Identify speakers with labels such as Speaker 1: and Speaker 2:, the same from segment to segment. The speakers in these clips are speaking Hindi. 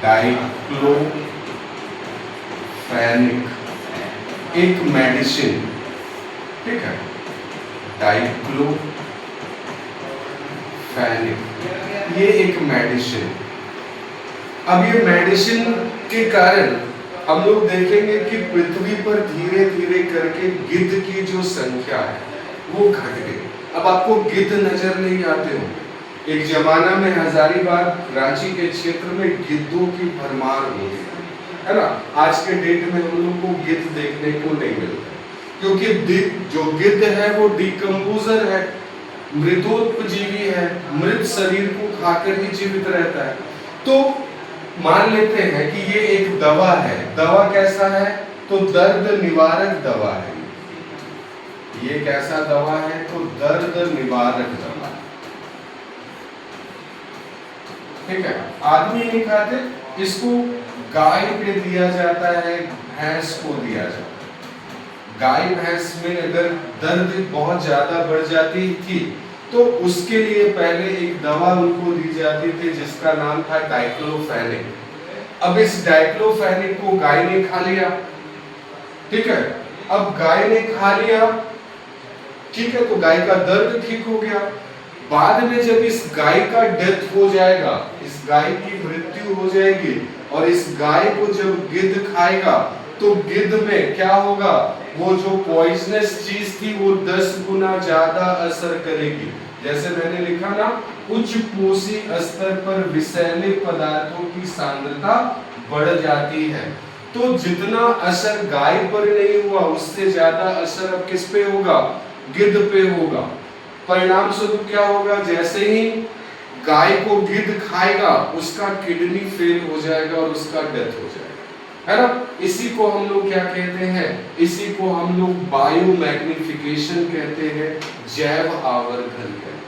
Speaker 1: डाइक्लोफेनिक एक मेडिसिन, ठीक है, डाइक्लोफेनिक ये एक मेडिसिन। अब ये मेडिसिन के कारण हम लोग देखेंगे कि पृथ्वी पर धीरे धीरे करके गिद्ध की जो संख्या है वो घट गई। अब आपको गिद्ध नजर नहीं आते हो, एक जमाना में हजारीबाग रांची के क्षेत्र में गिद्धों की भरमार होती है ना। आज के डेट में हम लोग को गिद्ध देखने को नहीं मिलता, क्योंकि जो गिद्ध है वो डिकम्पोजर है, मृतोपजीवी है, मृत शरीर को खाकर ही जीवित रहता है। तो मान लेते हैं कि ये एक दवा है। दवा कैसा है? तो दर्द निवारक दवा है। ये कैसा दवा है? तो दर्द निवारक दवा है, ठीक है। आदमी नहीं खाते इसको, गाय पे दिया जाता है, भैंस को दिया जाता है। गाय भैंस में अगर दर्द बहुत ज्यादा बढ़ जाती थी तो उसके लिए पहले एक दवा उनको दी जाती थी जिसका नाम था डाइक्लोफेनिक। अब इस डाइक्लोफेनिक को गाय ने खा लिया, ठीक है। अब गाय ने खा लिया, ठीक है, तो गाय का दर्द ठीक हो गया। बाद में जब इस गाय का डेथ हो जाएगा, इस गाय की मृत्यु हो जाएगी और इस गाय को जब गिद्ध खाएगा तो गिद्ध में क्या होगा? वो जो पॉइजनस चीज थी वो 10 गुना ज्यादा असर करेगी। जैसे मैंने लिखा ना, उच्च पोषी स्तर पर विषैले पदार्थों की सांद्रता बढ़ जाती है। तो जितना असर गाय पर नहीं हुआ उससे ज्यादा असर अब किस पे होगा? गिद्ध पे होगा। परिणाम स्वरूप क्या होगा? जैसे ही गाय को गिद्ध खाएगा उसका किडनी फेल हो जाएगा और उसका डेथ हो जाएगा, है ना। इसी को हम लोग क्या कहते हैं? इसी को हम लोग बायोमैग्निफिकेशन कहते हैं, जैव आवर्धन कहते हैं।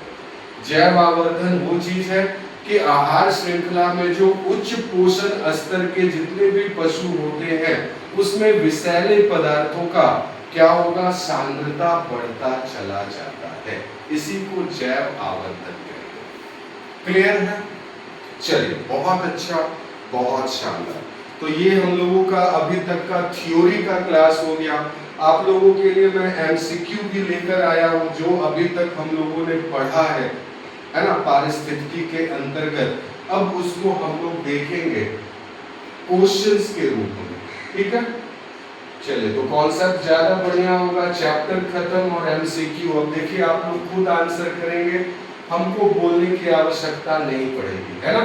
Speaker 1: जैव आवर्धन वो चीज है कि आहार श्रृंखला में जो उच्च पोषण स्तर के जितने भी पशु होते हैं उसमें विषैले पदार्थों का क्या होगा? सांद्रता बढ़ता चला जाता है। इसी को जैव आवर्धन कहते हैं। क्लियर है? चलिए, बहुत अच्छा, बहुत शानदार। तो ये हम लोगों का अभी तक का थ्योरी का क्लास हो गया। आप लोगों के लिए मैं एमसीक्यू भी लेकर आया हूं जो अभी तक हम लोगों ने पढ़ा है ना, पारिस्थितिकी के अंतर्गत। अब उसको हम लोग देखेंगे क्वेश्चंस के रूप में, ठीक है। चलिए, तो कॉन्सेप्ट ज्यादा बढ़िया होगा, चैप्टर खत्म और एमसीक्यू। अब देखिए, आप लोग खुद आंसर करेंगे, हमको बोलने की आवश्यकता नहीं पड़ेगी, है ना।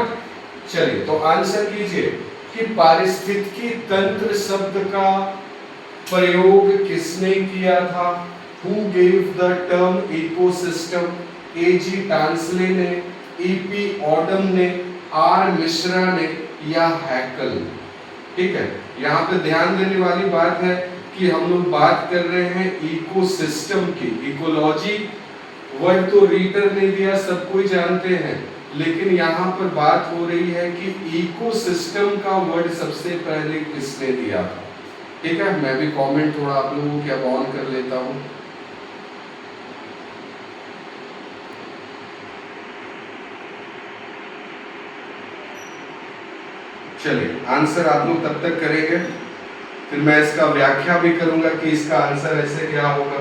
Speaker 1: चलिए, तो आंसर कीजिए कि पारिस्थितिकी तंत्र शब्द का प्रयोग किसने किया था? Who gave the term ecosystem? A.G. Tansley ने, E.P. ऑडम ने, R. मिश्रा ने या हैकल? ठीक है, यहाँ पे ध्यान देने वाली बात है कि हम लोग बात कर रहे हैं इकोसिस्टम की। इकोलॉजी वर्ड तो रीटर ने दिया, सब कोई जानते हैं, लेकिन यहाँ पर बात हो रही है कि इकोसिस्टम का वर्ड सबसे पहले किसने दिया था। ठीक है, मैं भी कमेंट थोड़ा आप लोगों के अब ऑन कर लेता हूँ। चलिए, आंसर आप लोग तब तक करेंगे, फिर मैं इसका व्याख्या भी करूंगा कि इसका आंसर ऐसे क्या होगा।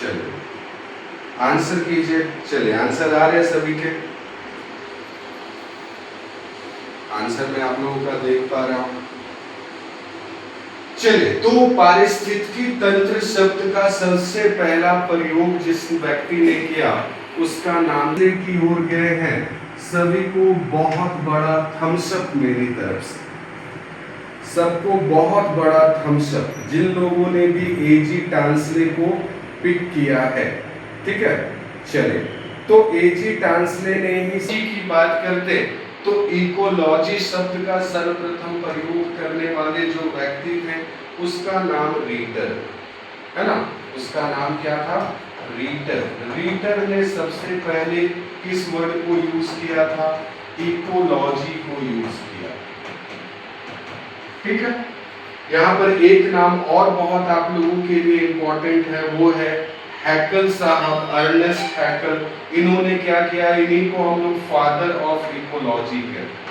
Speaker 1: चलिए, आंसर कीजिए। चलिए, आंसर आ रहे हैं सभी के। आंसर मैं आप लोगों का देख पा रहा हूं। चलिए, तो पारिस्थितिकी तंत्र शब्द का सबसे पहला प्रयोग जिस व्यक्ति ने किया उसका नाम की ओर गए हैं सभी को बहुत बड़ा थम्स अप मेरी तरफ से, सबको बहुत बड़ा थम्स अप जिन लोगों ने भी एजी टांसले को पिक किया है। ठीक है, चलिए, तो एजी टांसले ने ही इसी की बात करते तो इकोलॉजी शब्द का सर्वप्रथम प्रयोग करने वाले जो व्यक्ति थे उसका नाम रीटर है ना, उसका नाम क्या था? रीटर। रीटर ने सबसे पहले किस वर्ड को यूज किया था? इकोलॉजी को यूज किया। ठीक है, यहाँ पर एक नाम और बहुत आप लोगों के लिए इंपॉर्टेंट है, वो है हैकल साहब, अर्नेस्ट हैकल। इन्होंने क्या किया, इन्हीं को हम लोग फादर ऑफ इकोलॉजी कहते हैं।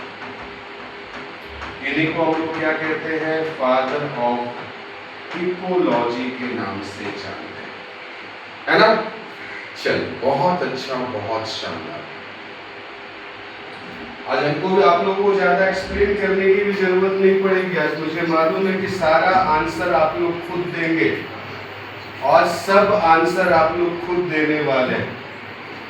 Speaker 1: इन्हीं को हम लोग क्या कहते हैं, फादर ऑफ इकोलॉजी के नाम से जानते हैं, है ना। चल बहुत अच्छा, बहुत शानदार। आज हमको आप लोगों को ज्यादा एक्सप्लेन करने की भी जरूरत नहीं पड़ेगी। आज मुझे मालूम है कि सारा आंसर आप लोग खुद देंगे और सब आंसर आप लोग खुद देने वाले हैं।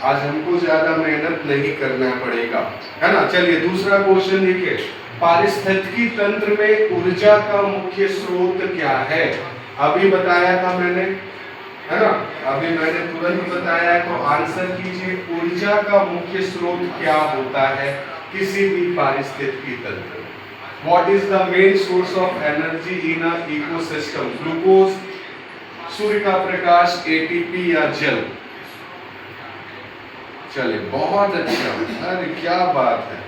Speaker 1: आज हमको ज्यादा मेहनत नहीं करना पड़ेगा, है ना। चलिए दूसरा क्वेश्चन देखिए, पारिस्थितिकी तंत्र में ऊर्जा का मुख्य स्रोत क्या है। अभी बताया था मैंने, है ना, अभी मैंने तुरंत बताया। तो आंसर कीजिए, ऊर्जा का मुख्य स्रोत क्या होता है किसी भी पारिस्थितिकी तंत्र में। What is the main source of energy in a ecosystem. Glucose, सूर्य का प्रकाश, एटीपी या जल। चले बहुत अच्छा, अरे क्या बात है,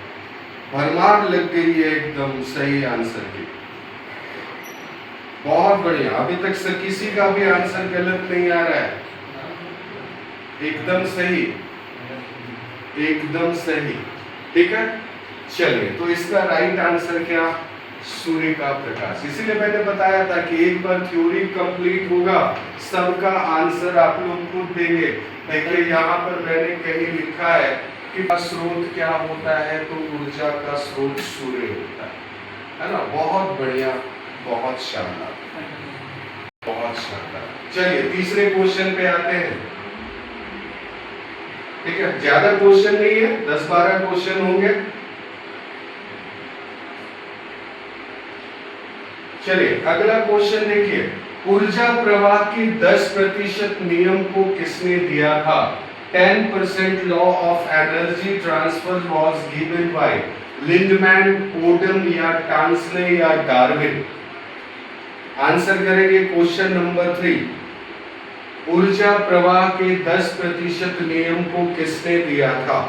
Speaker 1: भरमार लग गई है एकदम सही आंसर की। बहुत बढ़िया, अभी तक से किसी का भी आंसर गलत नहीं आ रहा है, एकदम सही, एकदम सही, ठीक है। चलिए तो इसका राइट आंसर क्या, सूर्य का प्रकाश। इसीलिए मैंने बताया था कि एक बार थ्योरी कंप्लीट होगा, सबका आंसर आप लोग खुद देंगे। देखिए यहाँ पर मैंने कहीं लिखा है कि स्रोत क्या होता है, तो ऊर्जा का स्रोत सूर्य होता है ना। बहुत बढ़िया, बहुत शानदार, बहुत शानदार। चलिए तीसरे क्वेश्चन पे आते हैं, ठीक है। ज्यादा क्वेश्चन नहीं है, 10-12 क्वेश्चन होंगे। चलिए अगला क्वेश्चन देखिए, ऊर्जा प्रवाह के 10% नियम को किसने दिया था। 10% law of energy transfer was given by Lindeman, Odum या टांसले या डार्विन। आंसर करेंगे क्वेश्चन नंबर 3। ऊर्जा प्रवाह के 10% नियम को किसने दिया था।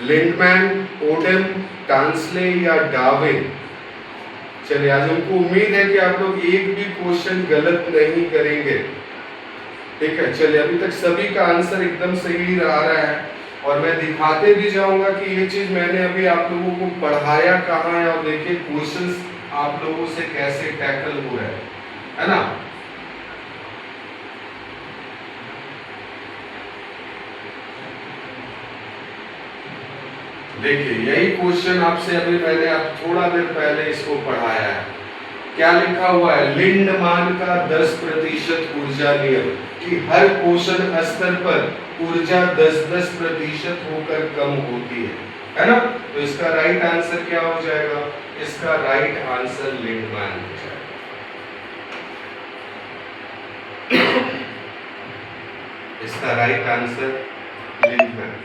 Speaker 1: लिंडमैन, ओडम, टांसले या डार्विन। चलिए आज हमको उम्मीद है कि आप लोग एक भी क्वेश्चन गलत नहीं करेंगे, ठीक है। चलिए अभी तक सभी का आंसर एकदम सही आ रहा है और मैं दिखाते भी जाऊंगा कि ये चीज मैंने अभी आप लोगों को पढ़ाया कहाँ है और देखिए क्वेश्चंस आप लोगों से कैसे टैकल हो रहे हैं, है ना। देखिए यही क्वेश्चन आपसे अभी मैंने अब थोड़ा देर पहले इसको पढ़ाया है। क्या लिखा हुआ है, लिंडमान का 10% ऊर्जा नियम कि हर पोषण स्तर पर ऊर्जा 10-10% होकर कम होती है ना। तो इसका राइट आंसर क्या हो जाएगा, इसका राइट आंसर लिंडमान हो जाएगा। इसका राइट आंसर लिंडमान।